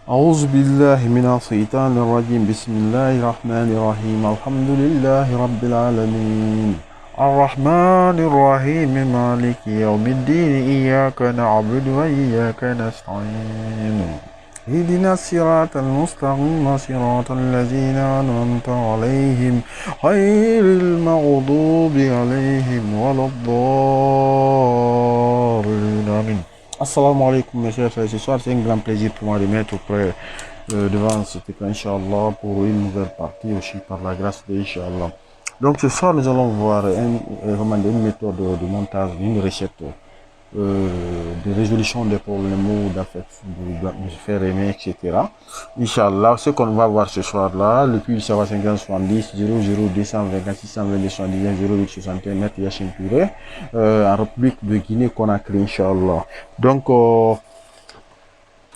أعوذ بالله من الشيطان الرجيم بسم الله الرحمن الرحيم الحمد لله رب العالمين الرحمن الرحيم مالك يوم الدين إياك نعبد وإياك نستعين اهدنا الصراط المستقيم صراط الذين أنعمت عليهم غير المغضوب عليهم ولا الضالين آمين. Assalamu alaikum mes chers frères, ce soir c'est un grand plaisir pour moi de mettre auprès devant cet écran Inch'Allah pour une nouvelle partie aussi par la grâce d'Inch'Allah. Donc ce soir nous allons voir une méthode de montage, une recette de résolution des problèmes ou d'affect, de faire aimer, etc. Inch'Allah, ce qu'on va voir ce soir là, le puits ça va 570 00 220 622 79 08 61 mètres Yachin Touré en République de Guinée Conakry, Inch'Allah. Donc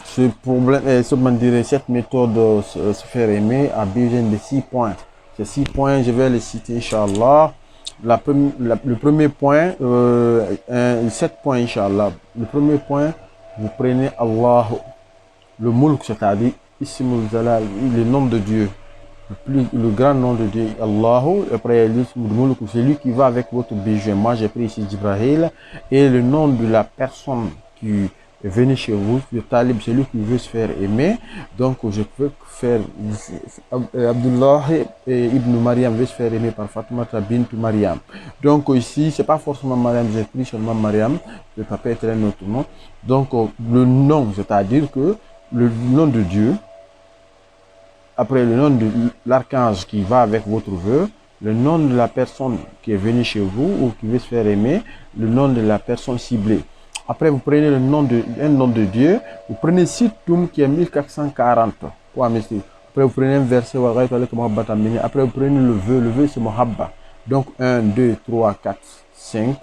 ce problème, cette méthode se faire aimer a besoin de 6 points. Ces 6 points, je vais les citer Inch'Allah. Le premier point, 7 points Inch'Allah. Le premier point, vous prenez Allah, le Mulk, c'est-à-dire Ismul Zalal, le nom de Dieu, le grand nom de Dieu, Allah. Après l'Ismul Mulk, c'est lui qui va avec votre besoin. Moi j'ai pris ici Jibrahil et le nom de la personne qui venez chez vous, le talib, c'est lui qui veut se faire aimer. Donc je peux faire Abdullah ibn Mariam veut se faire aimer par Fatoumata bint Mariam. Donc ici c'est pas forcément Mariam, j'ai pris seulement Mariam, le papa est un autre nom. Donc le nom, c'est-à-dire que le nom de Dieu, après le nom de l'archange qui va avec votre vœu, le nom de la personne qui est venue chez vous ou qui veut se faire aimer, le nom de la personne ciblée. Après, vous prenez un nom de Dieu, vous prenez Sitoum qui est 1440. Après, vous prenez un verset, après, vous prenez le vœu c'est Mohabba. Donc, 1, 2, 3, 4, 5,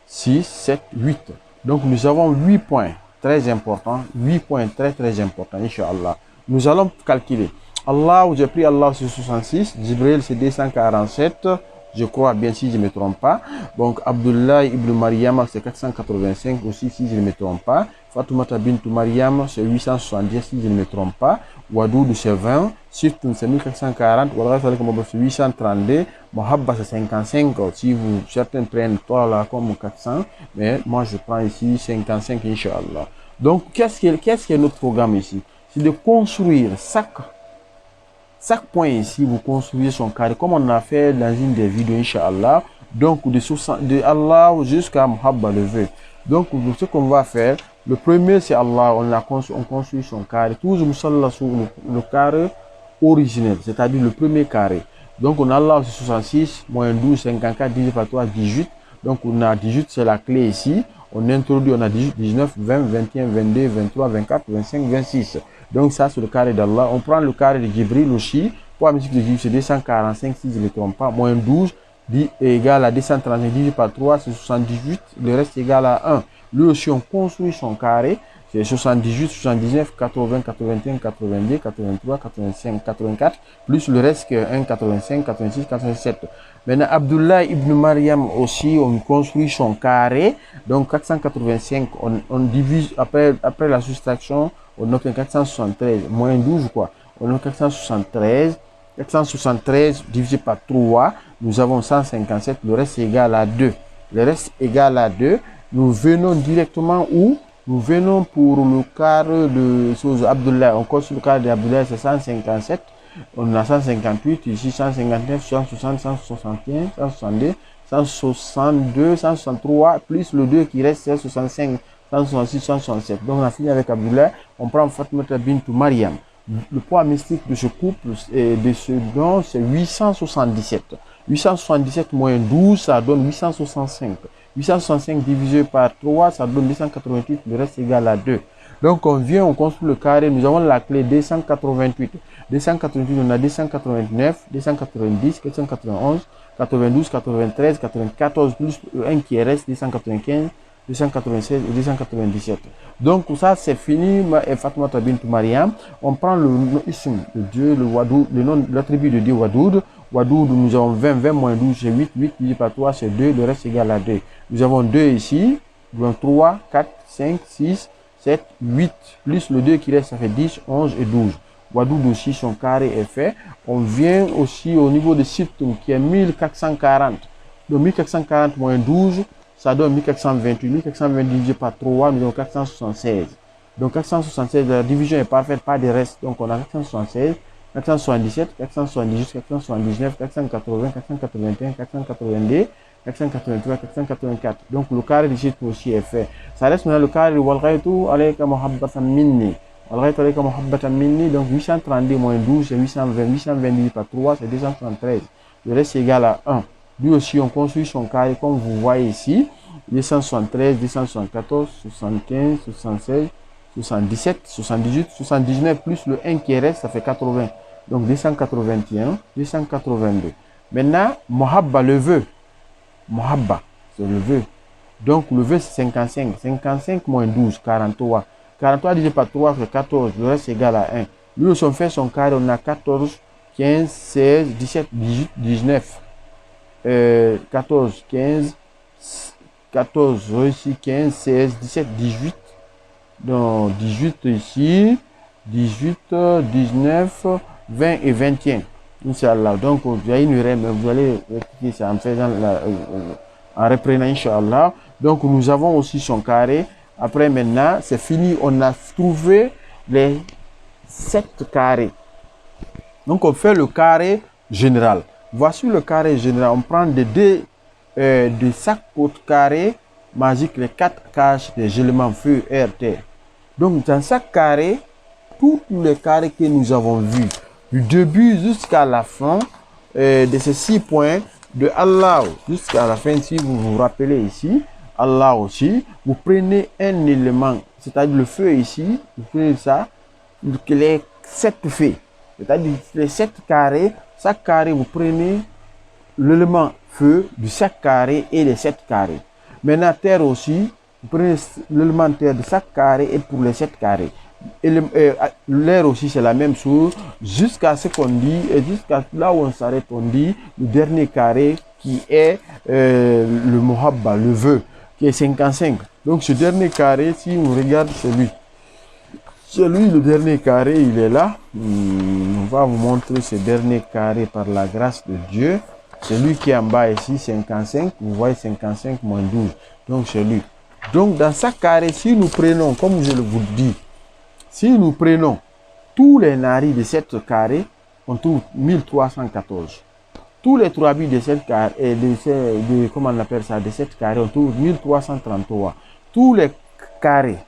6, 7, 8. Donc, nous avons 8 points très importants, 8 points très importants, Inch'Allah. Nous allons calculer. Allah, j'ai pris Allah c'est 66, Jibril c'est 247. Je crois bien si je ne me trompe pas. Donc Abdullah ibn Mariam c'est 485 aussi si je ne me trompe pas. Fatoumata bint Mariam c'est 870 si je ne me trompe pas. Wadoud c'est 20. Siftoun c'est 1440. Wallah c'est 832. Mohabba c'est 55. Si vous certains prennent toi là comme 400. Mais moi je prends ici 55 Inch'Allah. Donc qu'est-ce qui est notre programme ici? C'est de construire chaque point ici, vous construisez son carré, comme on a fait dans une des vidéos, Inch'Allah. Donc, de Allah jusqu'à Muhabba, le vœu. Donc, ce qu'on va faire, le premier, c'est Allah, on construit son carré. Toujours, Moussala sur le carré originel, c'est-à-dire le premier carré. Donc, on a Allah, c'est 66, moins 12, 54, 18 par 3, 18. Donc, on a 18, c'est la clé ici. On introduit, on a 18, 19, 20, 21, 22, 23, 24, 25, 26. Donc ça c'est le carré d'Allah. On prend le carré de Jibril aussi. Pour la musique de Jibril c'est 245 si je ne me trompe pas. Moins 12 égale à 235 divisé par 3 c'est 78. Le reste égal à 1. Lui aussi on construit son carré. C'est 78, 79, 80, 81, 82, 83, 85, 84. Plus le reste que 1, 85, 86, 87. Maintenant Abdullah ibn Mariam aussi on construit son carré. Donc 485 on divise après la soustraction. On a 473, moins 12 quoi. On a 473 divisé par 3, nous avons 157, le reste est égal à 2. Le reste est égal à 2. Nous venons directement où? Nous venons pour le carré de Abdullah. On construit le carré d'Abdullah, c'est 157. On a 158, ici 159, 160, 161, 162, 162, 163, plus le 2 qui reste, c'est 65. 166, 167. Donc on a fini avec Abdullah. On prend Fatoumata bint Mariam. Le poids mystique de ce couple et de ce don, c'est 877. 877 moins 12, ça donne 865. 865 divisé par 3, ça donne 288. Le reste est égal à 2. Donc on vient, on construit le carré. Nous avons la clé 288. 288, on a 289, 290, 491, 92, 93, 94, plus un qui reste, 295. 296 et 297. Donc ça c'est fini. Fatoumata bint Mariam. On prend le ism de Dieu, le Wadoud, le nom, l'attribut de Dieu Wadoud. Wadoud, nous avons 20, 20 moins 12 c'est 8, 8 divisé par 3 c'est 2, le reste est égal à 2. Nous avons 2 ici, donc 3, 4, 5, 6, 7, 8, plus le 2 qui reste, ça fait 10, 11 et 12. Wadoud aussi, son carré est fait. On vient aussi au niveau de Siptum qui est 1440. Donc 1440 moins 12, ça donne 1428. 1428 divisé par 3, nous avons 476. Donc 476, la division est parfaite, pas de reste. Donc on a 476, 477, 478, 479, 480, 481, 482, 483, 484. Donc le carré du chiffre aussi est fait. Ça reste maintenant le carré de Walghaytu alayka muhabbatan minni. Walghaytu alayka muhabbatan minni. Donc 832 moins 12, c'est 820. 820 divisé par 3, c'est 273. Le reste est égal à 1. Lui aussi, on construit son carré comme vous voyez ici. 273, 274, 75, 76, 77, 78, 79 plus le 1 qui reste, ça fait 80. Donc 281, 282. Maintenant, Mohabba, le vœu. Mohabba, c'est le vœu. Donc le vœu c'est 55. 55 moins 12, 43. 43 divisé par 3, c'est 14. Le reste est égal à 1. Lui aussi, on fait son carré, on a 14, 15, 16, 17, 18, 19. 14, 15, 14, ici 15, 16, 17, 18. Donc 18 ici, 18, 19, 20 et 21. Inch'Allah. Donc vous avez une erreur, mais vous allez rectifier ça en faisant en reprenant, Inch'Allah. Donc nous avons aussi son carré. Après maintenant, c'est fini. On a trouvé les 7 carrés. Donc on fait le carré général. Voici le carré général. On prend de chaque côté carré magique les 4 caches des éléments feu, air, terre. Donc dans chaque carré, tous les carrés que nous avons vus, du début jusqu'à la fin de ces 6 points, de Allah jusqu'à la fin, si vous vous rappelez ici, Allah aussi, vous prenez un élément, c'est-à-dire le feu ici, vous prenez ça, les 7 feux, c'est-à-dire les 7 carrés, chaque carré, vous prenez l'élément feu de chaque carré et les 7 carrés. Maintenant, terre aussi, vous prenez l'élément terre de chaque carré et pour les 7 carrés. L'air aussi, c'est la même chose, jusqu'à ce qu'on dit, et jusqu'à là où on s'arrête, on dit le dernier carré qui est le Mohabba, le vœu, qui est 55. Donc, ce dernier carré, si on regarde celui, le dernier carré, il est là. On va vous montrer ce dernier carré par la grâce de Dieu. Celui qui est en bas ici, 55, vous voyez 55 moins 12. Donc c'est lui. Donc dans chaque carré, si nous prenons, comme je vous dis, si nous prenons tous les naris de cette carré, on trouve 1314. Tous les 3 bits de cette carré, comment on appelle ça, de cette carré, on trouve 1333. Tous les carrés,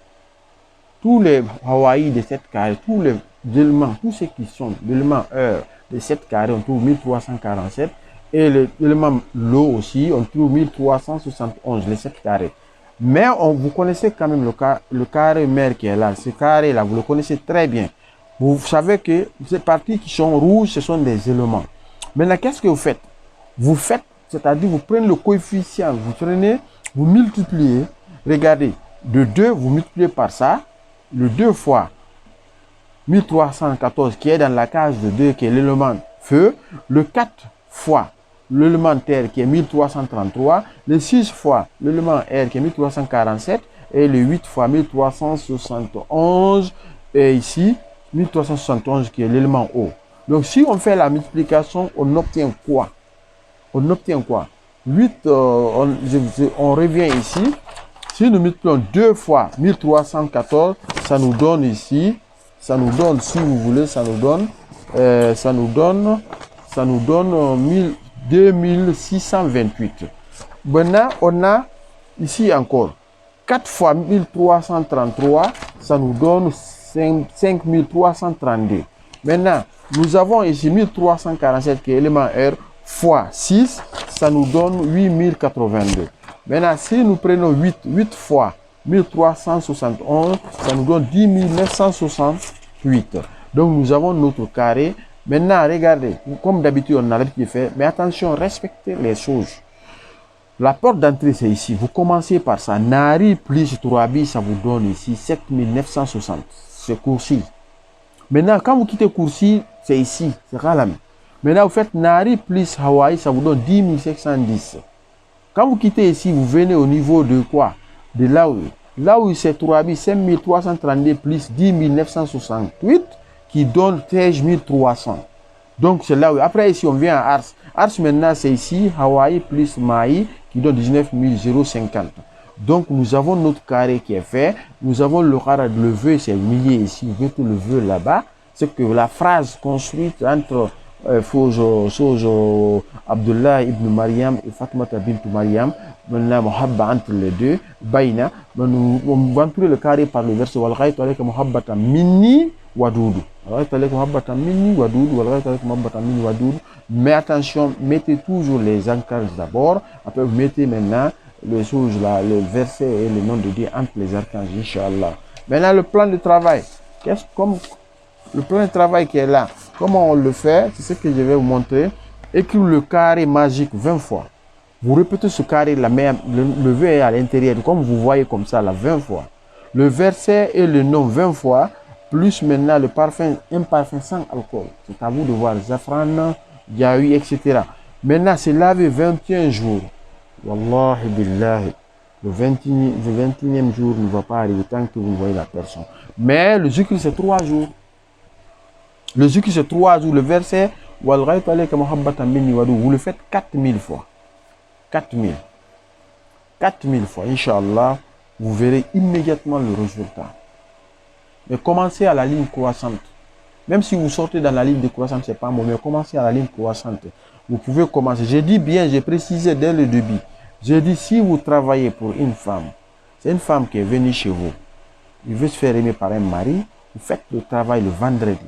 tous les Hawaii de cette carré, tous les éléments, tous ceux qui sont l'élément heure de cette carré, on trouve 1347. Et l'élément l'eau aussi, on trouve 1371, les 7 carrés. Mais vous connaissez quand même le carré mère qui est là. Ce carré-là, vous le connaissez très bien. Vous savez que ces parties qui sont rouges, ce sont des éléments. Maintenant, qu'est-ce que vous faites? Vous faites, c'est-à-dire vous prenez le coefficient, vous multipliez. Regardez, de 2, vous multipliez par ça. Le 2 fois 1314 qui est dans la case de 2, qui est l'élément feu. Le 4 fois l'élément terre qui est 1333, le 6 fois l'élément air qui est 1347 et le 8 fois 1371 et ici 1371 qui est l'élément eau. Donc si on fait la multiplication, on obtient quoi? On obtient quoi? 8, on revient ici. Si nous multiplions 2 fois 1314, ça nous donne ici, ça nous donne, si vous voulez, ça nous donne 2628. Maintenant, on a ici encore 4 fois 1333, ça nous donne 5332. Maintenant, nous avons ici 1347 qui est élément R fois 6, ça nous donne 8082. Maintenant, si nous prenons 8 fois 1371, ça nous donne 10 968. Donc, nous avons notre carré. Maintenant, regardez, comme d'habitude, on a l'habitude de faire, mais attention, respectez les choses. La porte d'entrée, c'est ici. Vous commencez par ça. Nari plus 3B, ça vous donne ici 7960. C'est Koursi. Maintenant, quand vous quittez Koursi, c'est ici, c'est Ralam. Maintenant, vous faites Nari plus Hawaii, ça vous donne 10 710. Quand vous quittez ici, vous venez au niveau de quoi? De là où Là où c'est 5332 plus 10 968 qui donne 13 300. Donc c'est là où, après ici on vient à Ars. Ars maintenant c'est ici, Hawaï plus Maï qui donne 19 050. Donc nous avons notre carré qui est fait, nous avons le vœu, c'est lié ici, vous voyez tout le vœu là-bas. C'est que la phrase construite entre Sojo Abdullah ibn Maryam et Fatmata bint Maryam, maintenant Muhabba entre les deux, Baina, nous va entourer le carré par le verset Walghaytu alayka muhabbatan minni wadudu. Mais attention, mettez toujours les archanges d'abord, après vous mettez maintenant le verset et le nom de Dieu entre les archanges, Inch'Allah. Maintenant le plan de travail, le plan de travail qui est là, comment on le fait, c'est ce que je vais vous montrer. Écrire le carré magique 20 fois. Vous répétez ce carré, le vœu est à l'intérieur, comme vous voyez comme ça, là, 20 fois. Le verset et le nom 20 fois, plus maintenant le parfum, un parfum sans alcool. C'est à vous de voir, Zafran, Yahui, etc. Maintenant, c'est lavé 21 jours. Wallahi billahi. Le 21e jour ne va pas arriver tant que vous voyez la personne. Mais le zikr, c'est 3 jours. Le zikr, c'est 3 jours. Le verset, vous le faites 4000 fois. 4000. 4000 fois, Inch'Allah, vous verrez immédiatement le résultat. Mais commencez à la ligne croissante. Même si vous sortez dans la ligne décroissante, ce n'est pas bon, mais commencez à la ligne croissante. Vous pouvez commencer. J'ai dit bien, j'ai précisé dès le début. J'ai dit, si vous travaillez pour une femme, c'est une femme qui est venue chez vous, il veut se faire aimer par un mari, vous faites le travail le vendredi.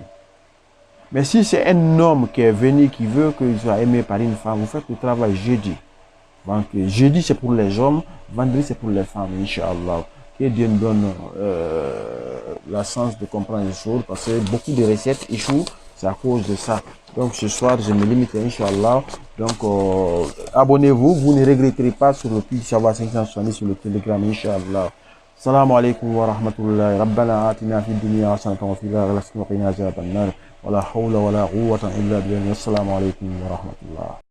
Mais si c'est un homme qui est venu, qui veut qu'il soit aimé par une femme, vous faites le travail jeudi. Donc, jeudi c'est pour les hommes, vendredi c'est pour les femmes, Inch'Allah. Que Dieu nous donne la chance de comprendre les choses, parce que beaucoup de recettes échouent, c'est à cause de ça. Donc ce soir, je me limite, Inch'Allah. Donc abonnez-vous, vous ne regretterez pas sur le Puits Savoir 570 sur le Telegram, Inch'Allah. Assalamu alaikum wa rahmatullahi. Rabbana atina fid dunya hasanatan wa fil akhirati hasanatan wa qina adhaban nar. Wa la hawla wa la quwwata illa billah. Assalamu alaikum wa rahmatullah.